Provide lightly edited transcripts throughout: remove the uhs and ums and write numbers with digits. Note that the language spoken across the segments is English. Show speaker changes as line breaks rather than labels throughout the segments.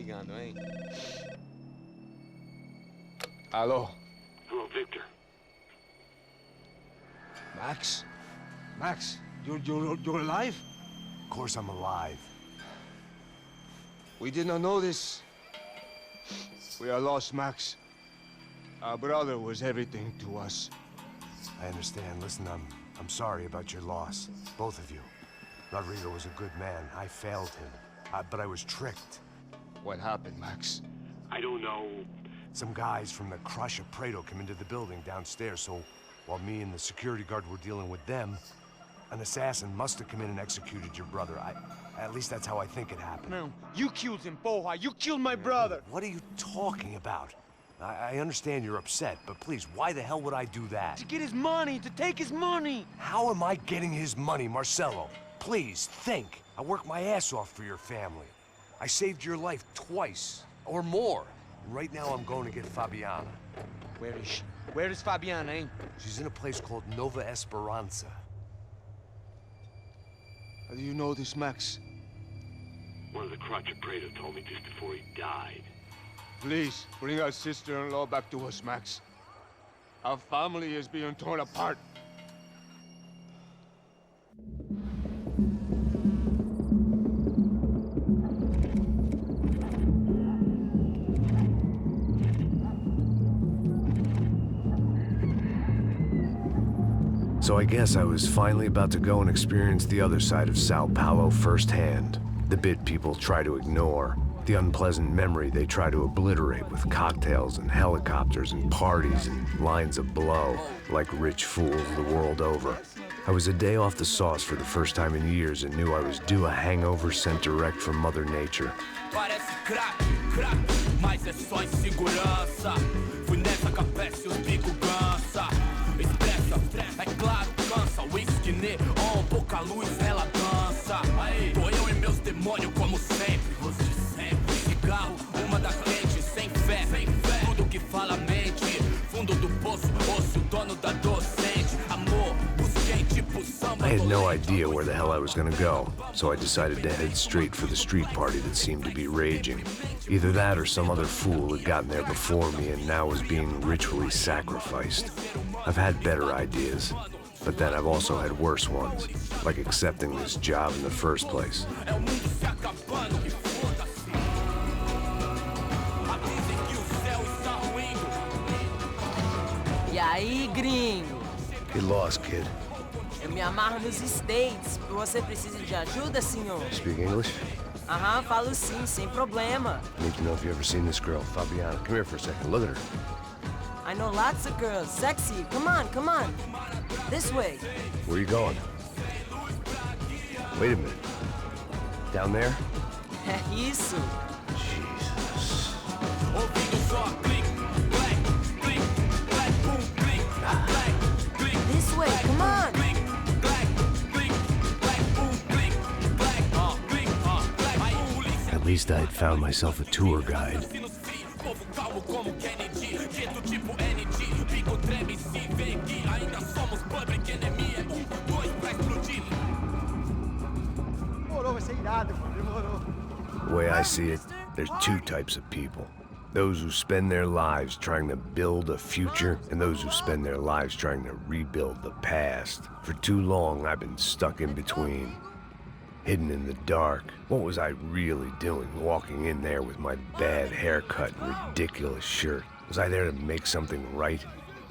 ligando, hein?
Alô?
Hello, Victor.
Max? Max, you're alive?
Of course I'm alive.
We did not know this. We are lost, Max. Our brother was everything to us.
I understand. Listen, I'm sorry about your loss. Both of you. Rodrigo was a good man. I failed him. But I was tricked.
What happened, Max?
I don't know.
Some guys from the Crush of Prado came into the building downstairs, so while me and the security guard were dealing with them, an assassin must have come in and executed your brother. At least that's how I think it happened.
No, you killed him, Porra. You killed my brother.
What are you talking about? I understand you're upset, but please, why the hell would I do that?
To get his money, to take his money.
How am I getting his money, Marcelo? Please, think. I worked my ass off for your family. I saved your life twice, or more. And right now I'm going to get Fabiana.
Where is she? Where is Fabiana, eh?
She's in a place called Nova Esperanza.
How do you know this, Max?
One of the Crotch of Prado told me just before he died.
Please, bring our sister-in-law back to us, Max. Our family is being torn apart.
So I guess I was finally about to go and experience the other side of Sao Paulo firsthand. The bit people try to ignore. The unpleasant memory they try to obliterate with cocktails and helicopters and parties and lines of blow, like rich fools the world over. I was a day off the sauce for the first time in years and knew I was due a hangover sent direct from Mother Nature.
Parece crack, mas é só insegurança. Fui nessa capete, os bico cansa. Expressa, é claro, cansa. Whisky neon, pouca luz, ela dança. Tô eu e meus demônios como sempre. Cigarro, uma da quente, sem fé. Tudo que fala mente. Fundo do poço, osso, dono da docente. Amor, busquei tipo samba.
I had no idea where the hell I was gonna go, so I decided to head straight for the street party that seemed to be raging. Either that or some other fool had gotten there before me and now was being ritually sacrificed. I've had better ideas, but then I've also had worse ones, like accepting this job in the first place.
E aí, gringo?
Get lost, kid.
Eu me amarro nos States. Você precisa de ajuda, senhor?
Speak English?
Aham, falo sim, sem problema.
I need to know if you've ever seen this girl, Fabiana. Come here for a second. Look at her.
I know lots of girls. Sexy. Come on, come on. This way.
Where are you going? Wait a minute. Down there?
É isso.
Jesus.
This way, come on.
At least I had found myself a tour guide. The way I see it, there's two types of people. Those who spend their lives trying to build a future, and those who spend their lives trying to rebuild the past. For too long, I've been stuck in between. Hidden in the dark. What was I really doing, walking in there with my bad haircut and ridiculous shirt? Was I there to make something right?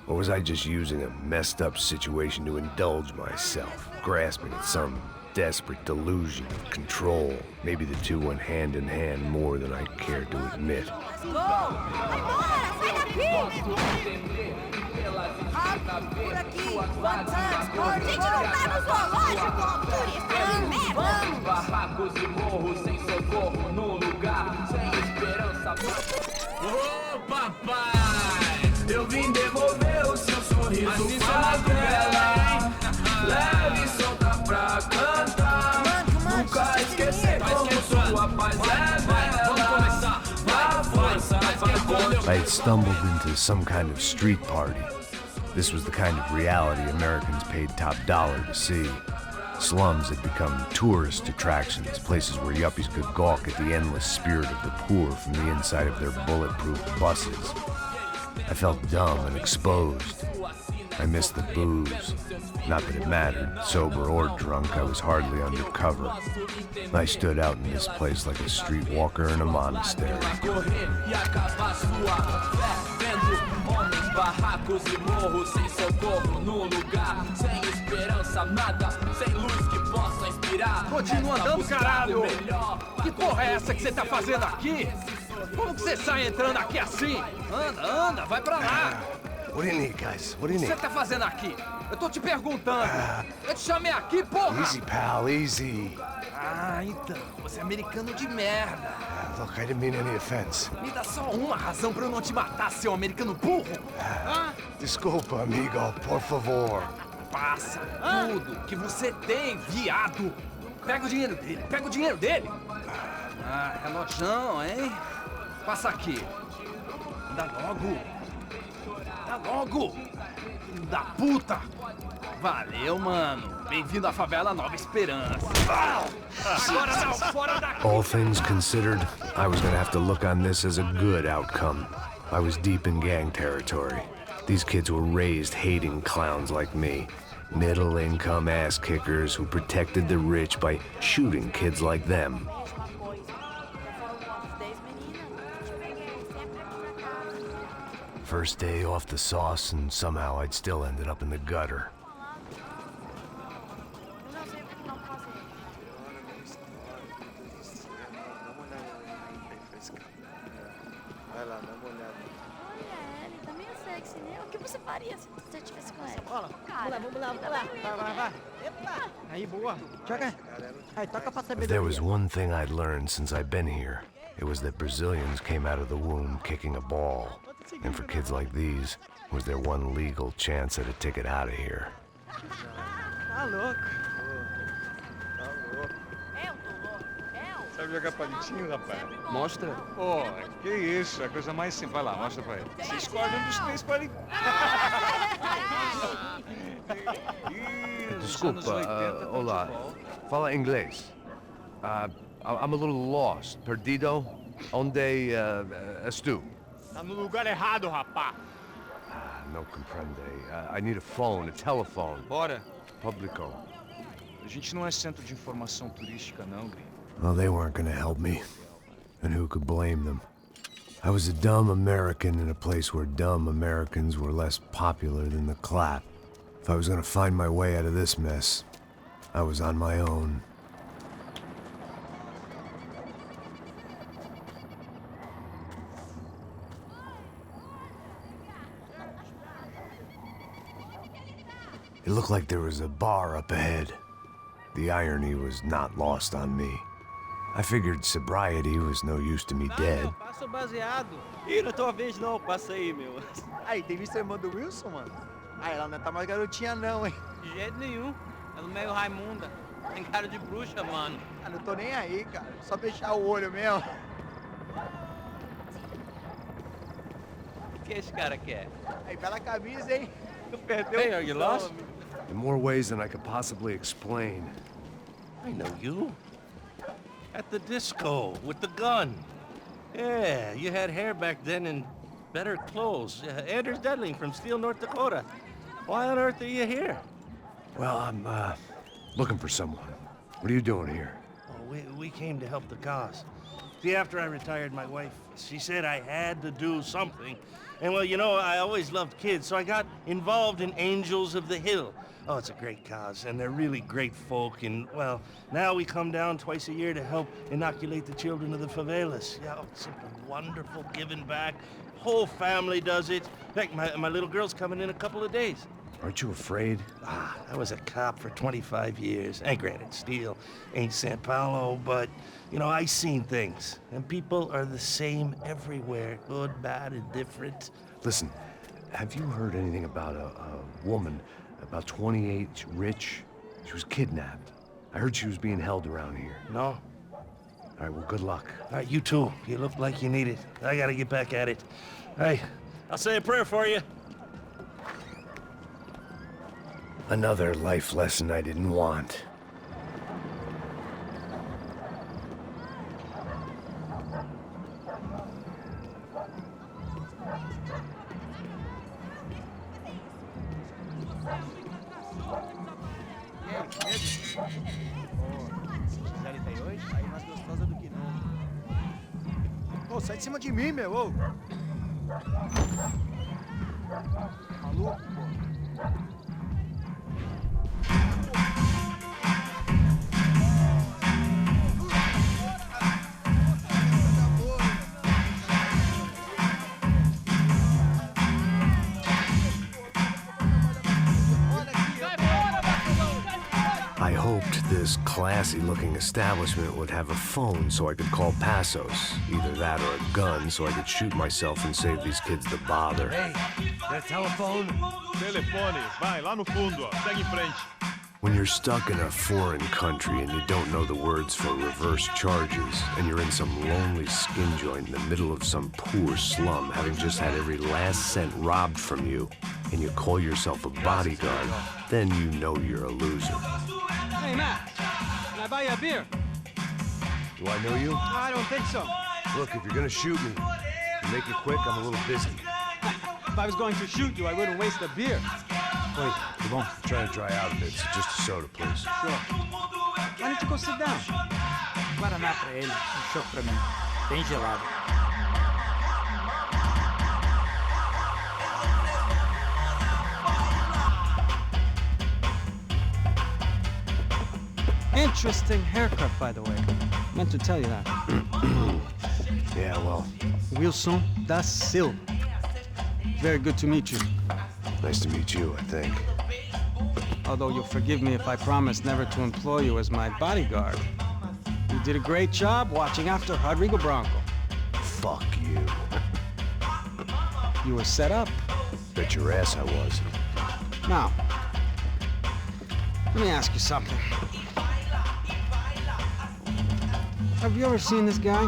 Or was I just using a messed up situation to indulge myself, grasping at some desperate delusion of control? Maybe the two went hand in hand more than I cared to admit.
Go! Agora, sai daqui! Por aqui, one time, a gente não tá no zoológico, turista! Vamos!
Barracos e morros sem socorro num lugar sem esperança. Ô papai, eu vim devolver o seu sorriso favela. Leve e solta pra cantar. Nunca esquecer como sua paz é bela.
I had stumbled into some kind of street party. This was the kind of reality Americans paid top dollar to see. Slums had become tourist attractions, places where yuppies could gawk at the endless spirit of the poor from the inside of their bulletproof buses. I felt dumb and exposed. I missed the booze. Not that it mattered. Sober or drunk, I was hardly undercover. I stood out in this place like a streetwalker in a monastery.
Continua andando, caralho! Que porra é essa que você tá fazendo aqui? Como que você sai entrando aqui assim? Anda, vai pra lá!
What do you need, guys? What do you
O que
need?
você tá fazendo aqui? Eu tô te perguntando. Eu te chamei aqui, porra!
Easy, pal, easy.
Ah, então, você é americano de merda.
Look, I didn't mean any offense.
Me dá só uma razão pra eu não te matar, seu americano burro.
Desculpa, amigo, por favor.
Passa tudo que você tem, viado. Pega o dinheiro dele, Ah, relojão, hein? Passa aqui. Dá logo. Filho da puta. Valeu, mano. Bem-vindo à favela Nova Esperança. Agora não, fora daqui.
All things considered, I was gonna have to look on this as a good outcome. I was deep in gang territory. These kids were raised hating clowns like me. Middle-income ass-kickers who protected the rich by shooting kids like them. First day off the sauce, and somehow I'd still ended up in the gutter. If there was one thing I'd learned since I'd been here, it was that Brazilians came out of the womb kicking a ball. And for kids like these, was their one legal chance at a ticket out of here.
Tá louco.
Sabe jogar palitinho, rapaz?
Mostra.
Pô, que isso, é a coisa mais simples. Vai lá, mostra pra ele. Você escolhe um dos três palitinhos.
Desculpa, olá. Fala inglês. I'm a little lost. Perdido? Onde estou?
Tá no lugar errado, rapá.
No comprende. I need a phone, a telephone.
Bora.
Publico.
A gente não é centro de informação turística, não, gringo.
Well, they weren't gonna help me. And who could blame them? I was a dumb American in a place where dumb Americans were less popular than the clap. If I was gonna find my way out of this mess, I was on my own. It looked like there was a bar up ahead. The irony was not lost on me. I figured sobriety was no use to me dead.
Passa o baseado. Ih, não é tua vez não, passa aí, meu.
Aí, tem visto a irmã do Wilson, mano? Ah, ela não tá mais garotinha não, hein?
De jeito nenhum. Ela é meio Raimunda. Tem cara de bruxa, mano.
Ah, não tô nem aí, cara. Só fechar o olho mesmo.
O que esse cara quer?
Aí, bela camisa, hein? Perdeu
Hey, are you lost?
In more ways than I could possibly explain.
I know you. At the disco, with the gun. Yeah, you had hair back then and better clothes. Anders Dedling from Steele, North Dakota. Why on earth are you here?
Well, I'm, looking for someone. What are you doing here?
Oh, we came to help the cause. See, after I retired, my wife, she said I had to do something. And, well, you know, I always loved kids, so I got involved in Angels of the Hill. Oh, it's a great cause, and they're really great folk, and, well, now we come down twice a year to help inoculate the children of the favelas. Yeah, oh, it's simply wonderful, giving back. Whole family does it. In fact, my little girl's coming in a couple of days.
Aren't you afraid?
I was a cop for 25 years. And granted, Steele ain't San Paulo, but, you know, I seen things. And people are the same everywhere, good, bad, and different.
Listen, have you heard anything about a woman, about 28, rich? She was kidnapped. I heard she was being held around here.
No?
All right, well, good luck.
All right, you too. You look like you need it. I gotta get back at it. Hey, I'll say a prayer for you.
Another life lesson I didn't want.
Gisele tá aí hoje? Aí mais gostosa do que nunca. Ô, sai de cima de mim, meu, ô! Maluco, pô.
I hoped this classy-looking establishment would have a phone so I could call Passos. Either that or a gun so I could shoot myself and save these kids the bother.
Hey, that telephone?
Telefone, vai, lá no fundo, ó. Segue em frente.
When you're stuck in a foreign country and you don't know the words for reverse charges, and you're in some lonely skin joint in the middle of some poor slum, having just had every last cent robbed from you, and you call yourself a bodyguard, then you know you're a loser.
Hey, Matt, can I buy you a beer?
Do I know you?
I don't think so.
Look, if you're gonna shoot me, make it quick, I'm a little busy.
If I was going to shoot you, I wouldn't waste a beer.
Wait, come on. I'm trying to dry out a bit, so just a soda, please.
Sure. Why don't you go sit down?
Guaraná pra ele, choque pra mim. Bem gelado.
Interesting haircut, by the way. Meant to tell you that.
Yeah, well,
Wilson da Silva. Very good to meet you.
nice to meet you, I think.
Although you'll forgive me if I promise never to employ you as my bodyguard. You did a great job watching after Rodrigo Branco.
Fuck you.
You were set up.
Bet your ass I was.
Now, let me ask you something. Have you ever seen this guy?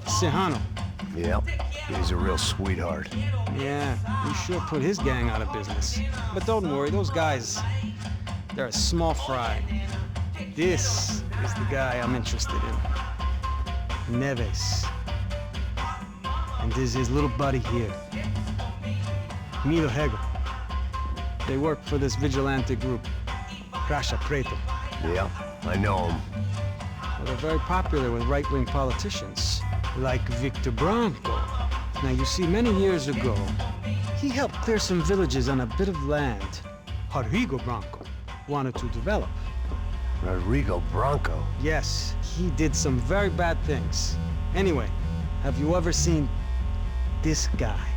Serrano.
Yep, he's a real sweetheart.
Yeah, he sure put his gang out of business. But don't worry, those guys, they're a small fry. This is the guy I'm interested in. Neves. And this is his little buddy here. Milo Hegel. They work for this vigilante group, Crasha Preto.
Yeah, I know him.
Well, they're very popular with right-wing politicians, like Victor Branco. Now, you see, many years ago, he helped clear some villages on a bit of land Rodrigo Branco wanted to develop.
Rodrigo Branco?
Yes, he did some very bad things. Anyway, have you ever seen this guy?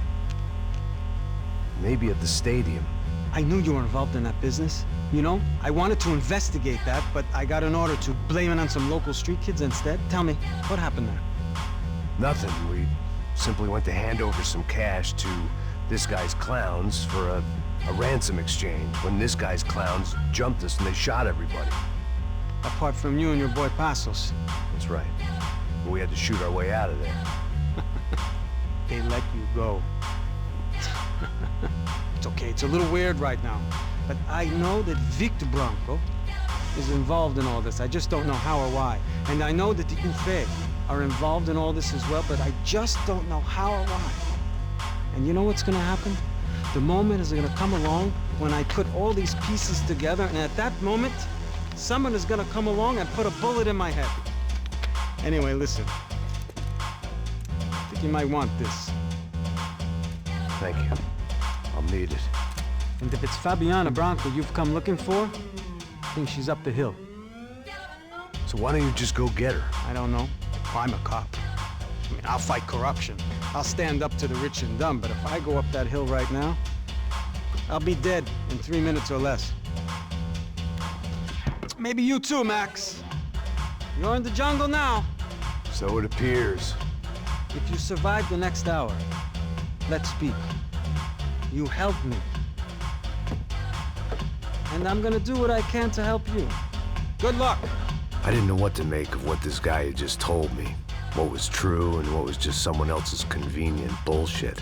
Maybe at the stadium.
I knew you were involved in that business. You know, I wanted to investigate that, but I got an order to blame it on some local street kids instead. Tell me, what happened there?
Nothing. We simply went to hand over some cash to this guy's clowns for a ransom exchange when this guy's clowns jumped us and they shot everybody.
Apart from you and your boy Passos.
That's right. We had to shoot our way out of there.
They let you go. It's okay, it's a little weird right now. But I know that Victor Branco is involved in all this. I just don't know how or why. And I know that the UFE are involved in all this as well, but I just don't know how or why. And you know what's gonna happen? The moment is gonna come along when I put all these pieces together, and at that moment, someone is gonna come along and put a bullet in my head. Anyway, listen. I think you might want this.
Thank you. I'll need it.
And if it's Fabiana Branco you've come looking for, I think she's up the hill.
So why don't you just go get her?
I don't know. I'm a cop. I mean, I'll fight corruption. I'll stand up to the rich and dumb, but if I go up that hill right now, I'll be dead in 3 minutes or less. Maybe you too, Max. You're in the jungle now.
So it appears.
If you survive the next hour, let's speak. You help me. And I'm gonna do what I can to help you. Good luck.
I didn't know what to make of what this guy had just told me. What was true and what was just someone else's convenient bullshit.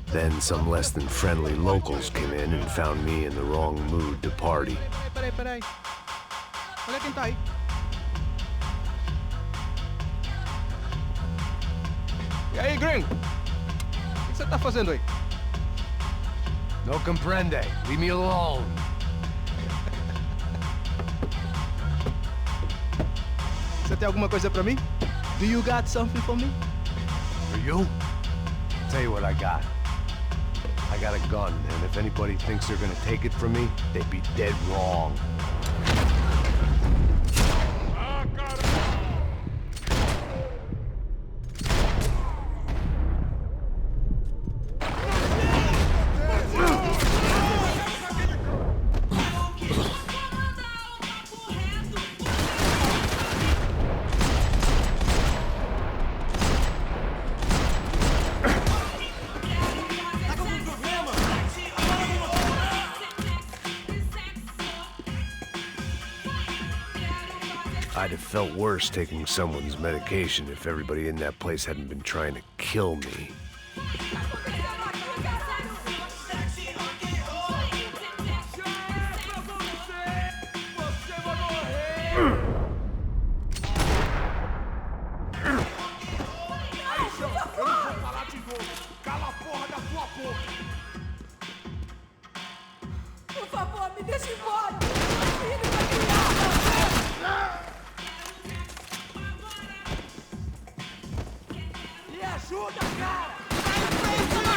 Then some less than friendly locals came in and found me in the wrong mood to party.
Peraí. Olha quem tá aí.
E aí, gringo? O que você tá fazendo aí?
No comprende. Leave me alone.
tem alguma coisa pra mim? Do you got something for me?
For you? Tell you what I got. I got a gun, and if anybody thinks they're gonna take it from me, they'd be dead wrong. I'd have felt worse taking someone's medication if everybody in that place hadn't been trying to kill me.
Por favor, me deixe embora!
Me ajuda, cara!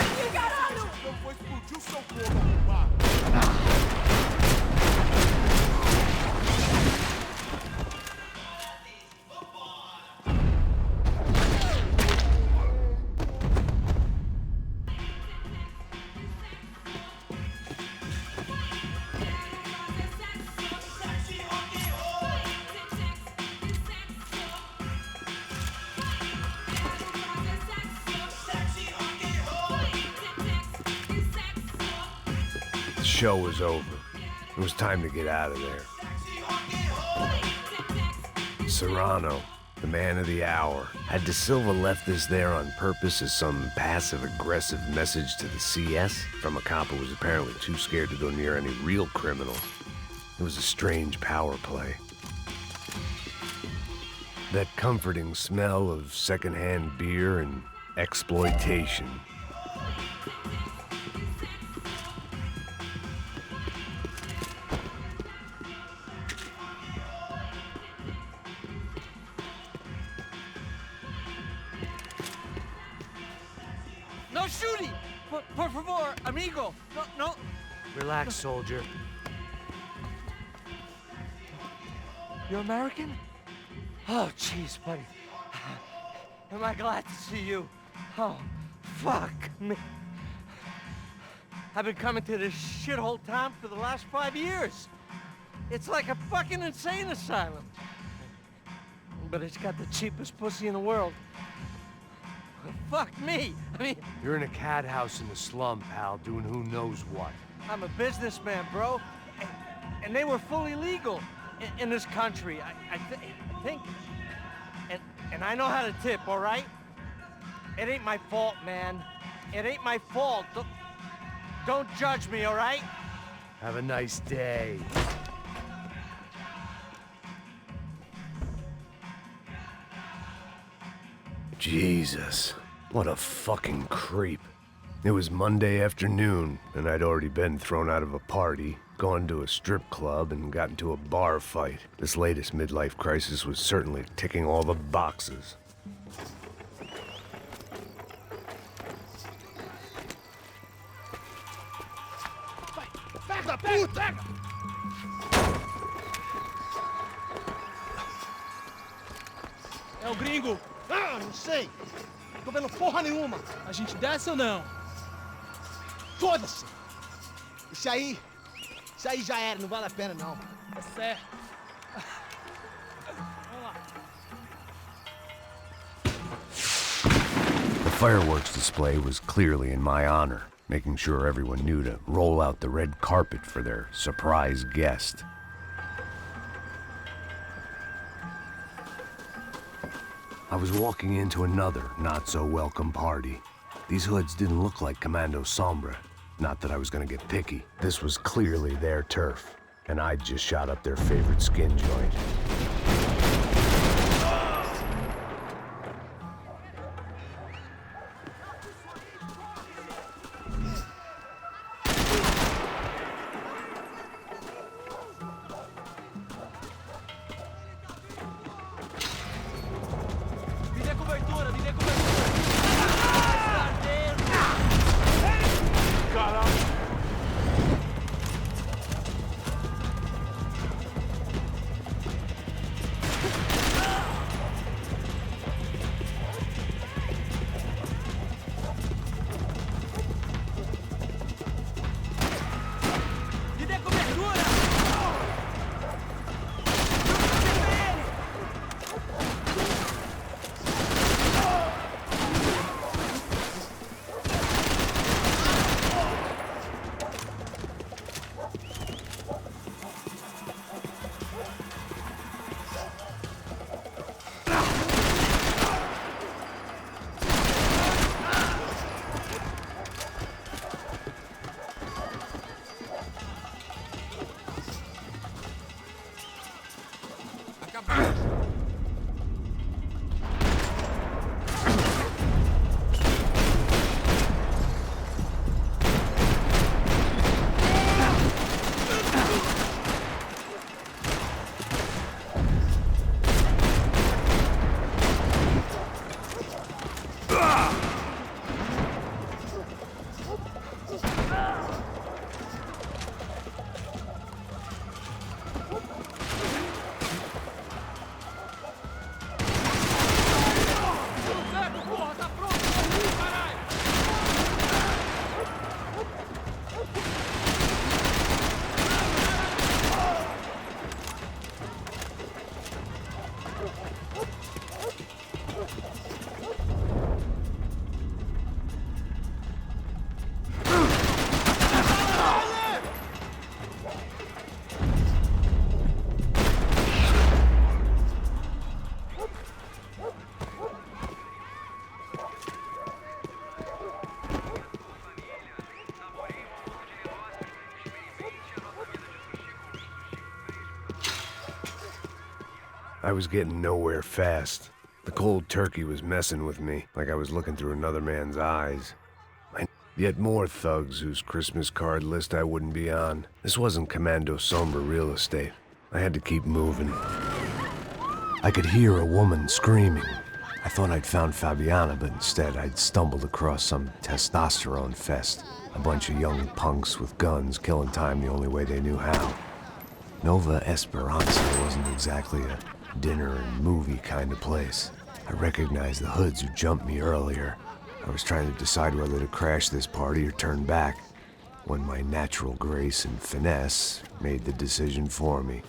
Aqui, caralho!
Eu vou explodir o seu corpo, arrombado!
The show was over. It was time to get out of there. Serrano, the man of the hour. Had De Silva left this there on purpose as some passive-aggressive message to the CS from a cop who was apparently too scared to go near any real criminal? It was a strange power play. That comforting smell of secondhand beer and exploitation.
No shooting! Por favor, amigo! No.
Relax, soldier.
You're American? Oh, jeez, buddy. Am I glad to see you? Oh, fuck me. I've been coming to this shithole town for the last 5 years. It's like a fucking insane asylum. But it's got the cheapest pussy in the world. Fuck me. I mean...
You're in a cat house in the slum, pal, doing who knows what.
I'm a businessman, bro. And they were fully legal in this country. I think... And I know how to tip, all right? It ain't my fault, man. It ain't my fault. Don't judge me, all right?
Have a nice day.
Jesus, what a fucking creep. It was Monday afternoon, and I'd already been thrown out of a party, gone to a strip club, and got into a bar fight. This latest midlife crisis was certainly ticking all the boxes.
Pega, puta!
É o gringo.
Ah, não sei. Tô vendo porra nenhuma.
A gente desce ou não?
Foda-se. Isso aí já era, não vale a pena não.
É certo. Vamos lá.
The fireworks display was clearly in my honor, making sure everyone knew to roll out the red carpet for their surprise guest. I was walking into another not-so-welcome party. These hoods didn't look like Commando Sombra. Not that I was gonna get picky. This was clearly their turf, and I'd just shot up their favorite skin joint. I was getting nowhere fast. The cold turkey was messing with me, like I was looking through another man's eyes. Yet more thugs whose Christmas card list I wouldn't be on. This wasn't Commando Sombra real estate. I had to keep moving. I could hear a woman screaming. I thought I'd found Fabiana, but instead I'd stumbled across some testosterone fest. A bunch of young punks with guns killing time the only way they knew how. Nova Esperanza wasn't exactly a dinner and movie kind of place. I recognized the hoods who jumped me earlier. I was trying to decide whether to crash this party or turn back, when my natural grace and finesse made the decision for me.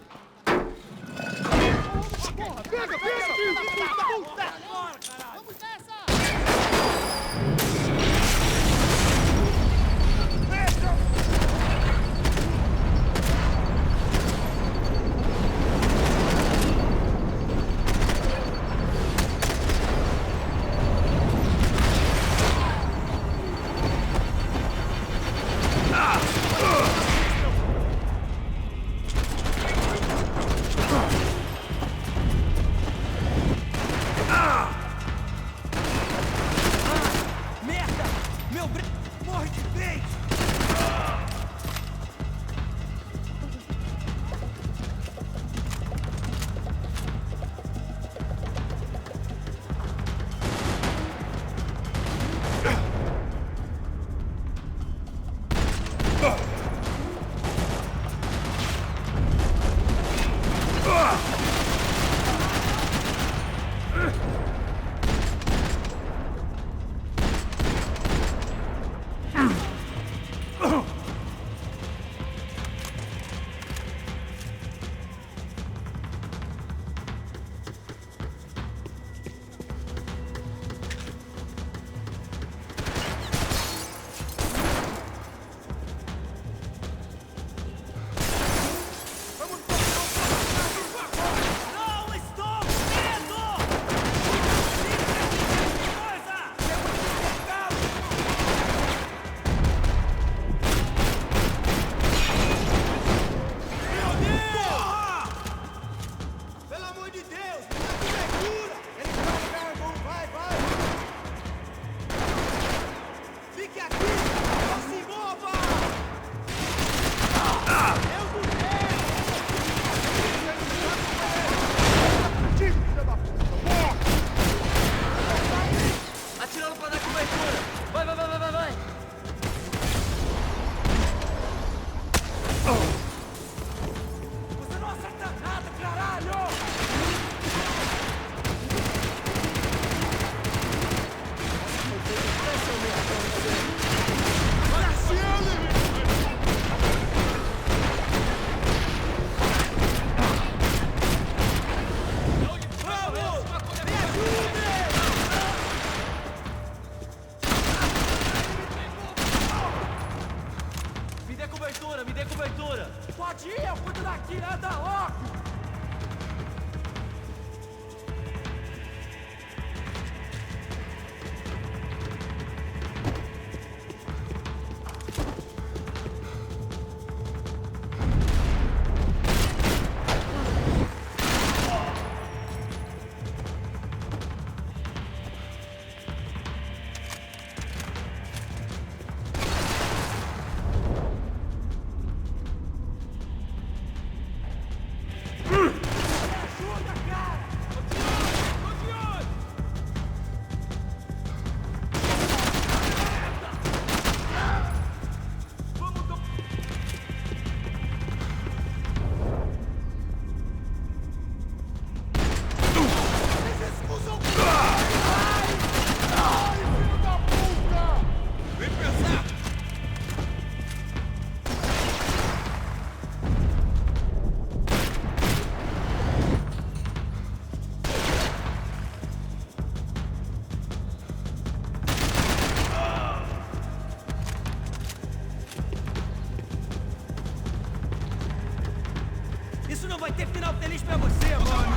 Isso não vai ter final feliz pra você, mano!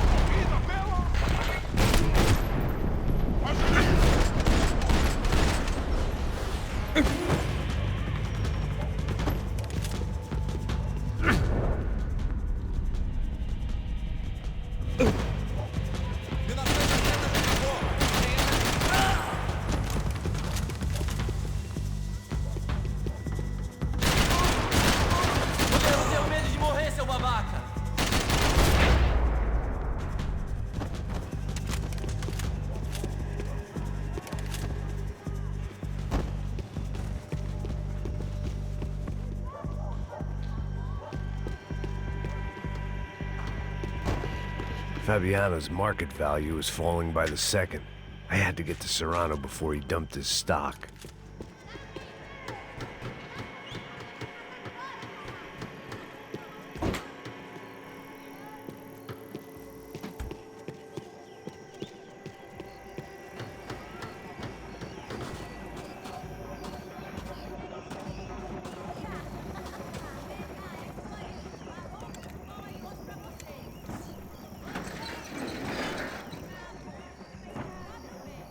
Fabiano's market value was falling by the second. I had to get to Serrano before he dumped his stock.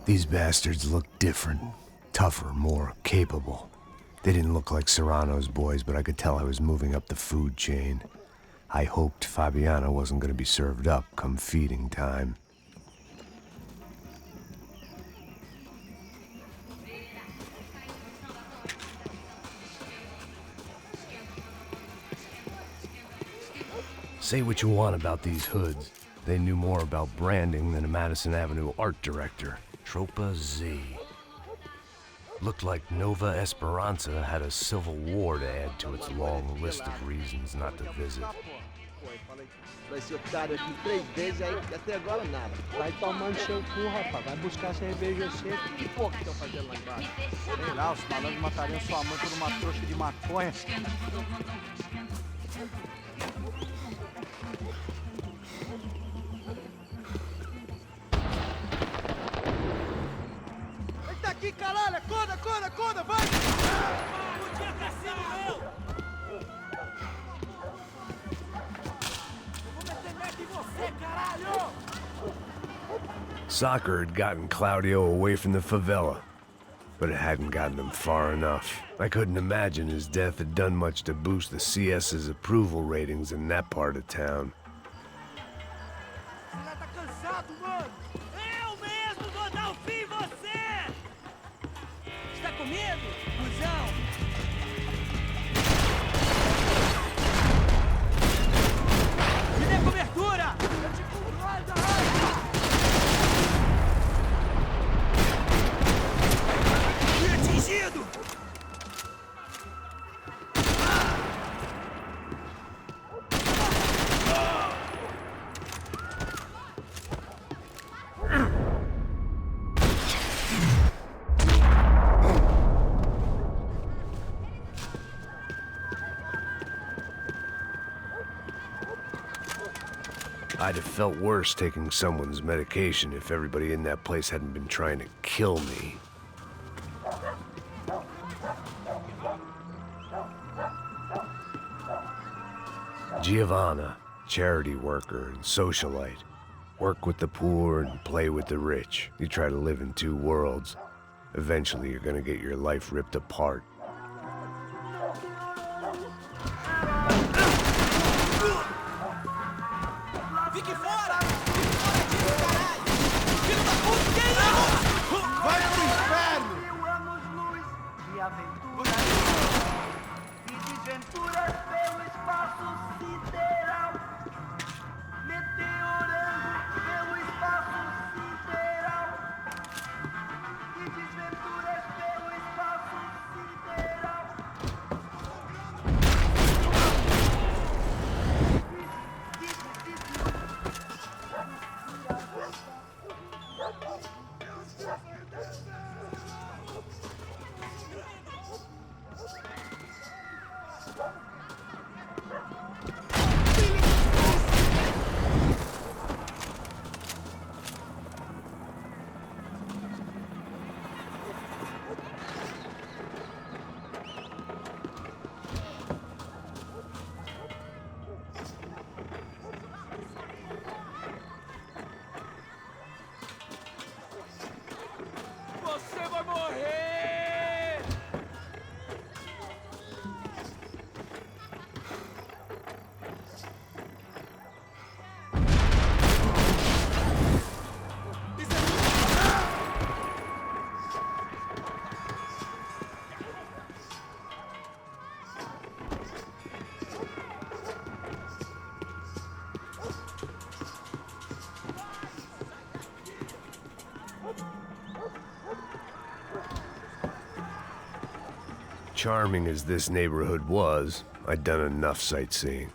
These bastards looked different, tougher, more capable. They didn't look like Serrano's boys, but I could tell I was moving up the food chain. I hoped Fabiano wasn't going to be served up come feeding time. Say what you want about these hoods. They knew more about branding than a Madison Avenue art director. Tropa Z. Looked like Nova Esperanza had a civil war to add to its long list of reasons not to visit.
Esse otário aqui 3 vezes aí, até agora nada.
Vai tomando seu cu, rapaz. Vai buscar cerveja seca.
Que porra que estão fazendo lá embaixo?
Sei lá, os malandros matariam sua mãe por uma trouxa de maconha. Eita aqui, caralho! Acorda, acorda, acorda, vai! Não tinha cassino, não!
Soccer had gotten Claudio away from the favela, but it hadn't gotten him far enough. I couldn't imagine his death had done much to boost the CS's approval ratings in that part of town.
Você tá cansado, mano? Eu mesmo vou dar o fim em você! Está com medo, cuzão? Me dê cobertura! Eu te cubro, vai, fui atingido!
I'd have felt worse taking someone's medication if everybody in that place hadn't been trying to kill me. Giovanna, charity worker and socialite. Work with the poor and play with the rich. You try to live in two worlds. Eventually you're gonna get your life ripped apart.
Fique fora! Fique fora disso, caralho! Filho da puta, que é isso? Vai pro inferno! 1000 anos-luz de aventura e desventuras pelo espaço sideral. Meteorando pelo espaço sideral e desventuras pelo espaço sideral. Você vai morrer!
Charming as this neighborhood was, I'd done enough sightseeing.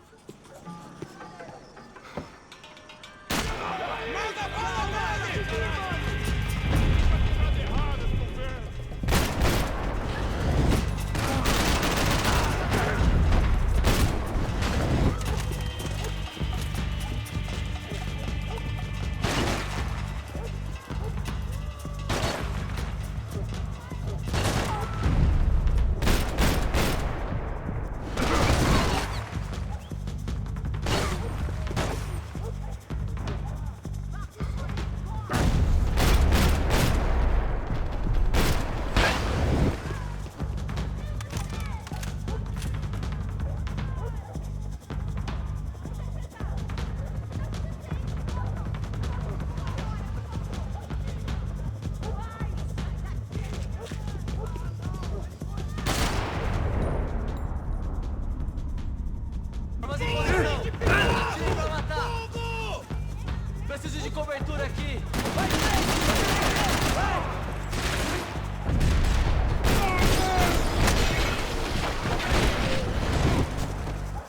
cobertura aqui! Vai, vai!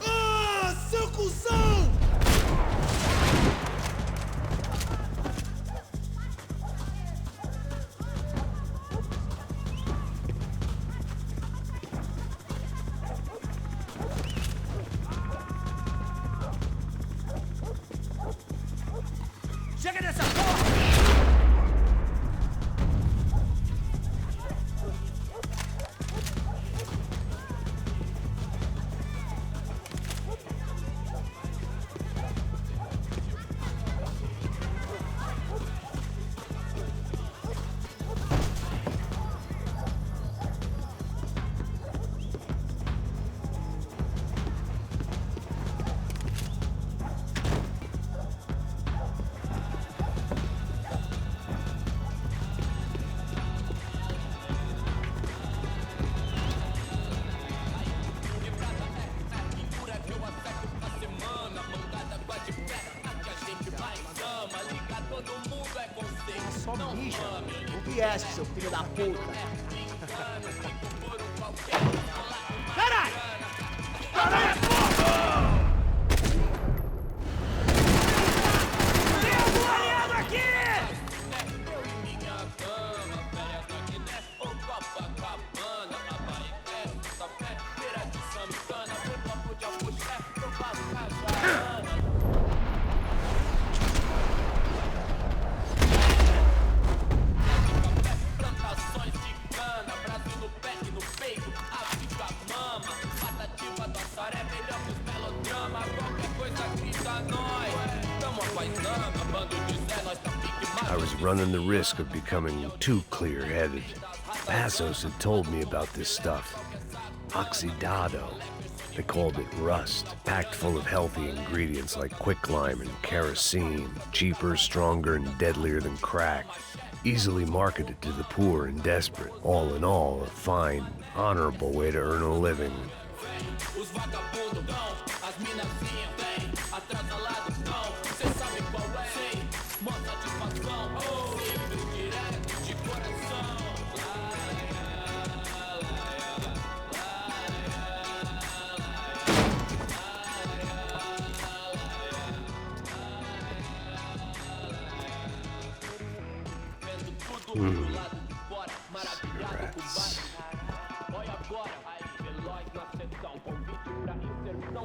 Ah, seu cuzão!
Chega dessa porra!
Só bicha. O viesse, seu filho da puta.
Caralho!
Caralho, porra!
Tem algum aliado aqui!
I was running the risk of becoming too clear-headed. Passos had told me about this stuff. Oxidado. They called it rust, packed full of healthy ingredients like quicklime and kerosene, cheaper, stronger, and deadlier than crack. Easily marketed to the poor and desperate. All in all, a fine, honorable way to earn a living. Cigarettes.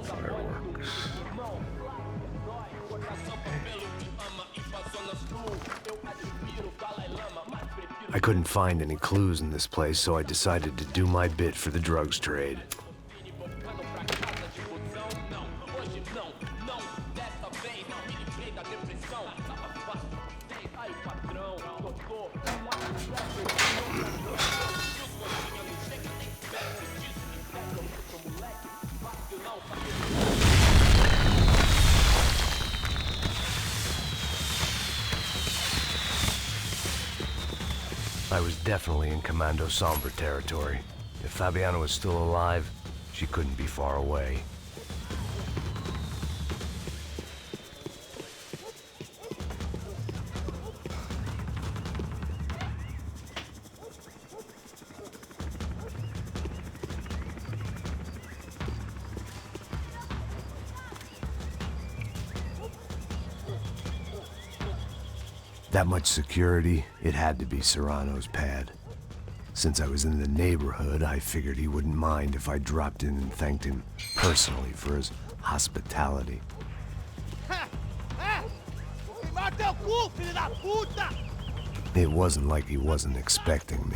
Fireworks. I couldn't find any clues in this place, so I decided to do my bit for the drugs trade. I was definitely in Commando Sombra territory. If Fabiana was still alive, she couldn't be far away. That much security, it had to be Serrano's pad. Since I was in the neighborhood, I figured he wouldn't mind if I dropped in and thanked him personally for his hospitality. It wasn't like he wasn't expecting me.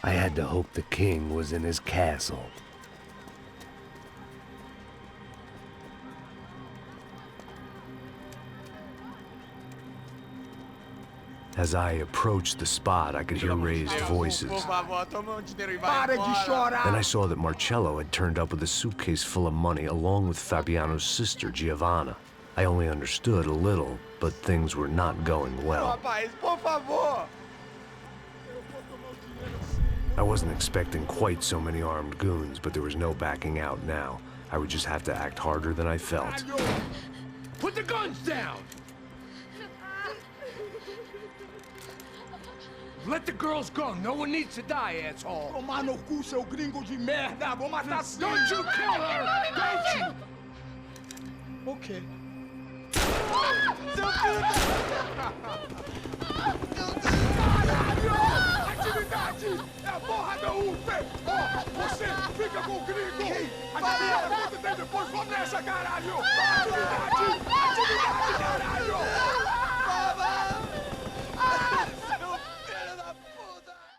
I had to hope the king was in his castle. As I approached the spot, I could hear raised voices. Then I saw that Marcello had turned up with a suitcase full of money along with Fabiano's sister, Giovanna. I only understood a little, but things were not going well. I wasn't expecting quite so many armed goons, but there was no backing out now. I would just have to act harder than I felt.
Put the guns down! Let the girls go. No one needs to die, asshole. Tomar no cu, seu gringo de merda. Vou matar sim. Don't you kill her! Don't you?
Okay.
Atividade! É a porra da UFE! Você fica com o gringo! A galera conta tem depois. Vamos nessa, caralho! Atividade!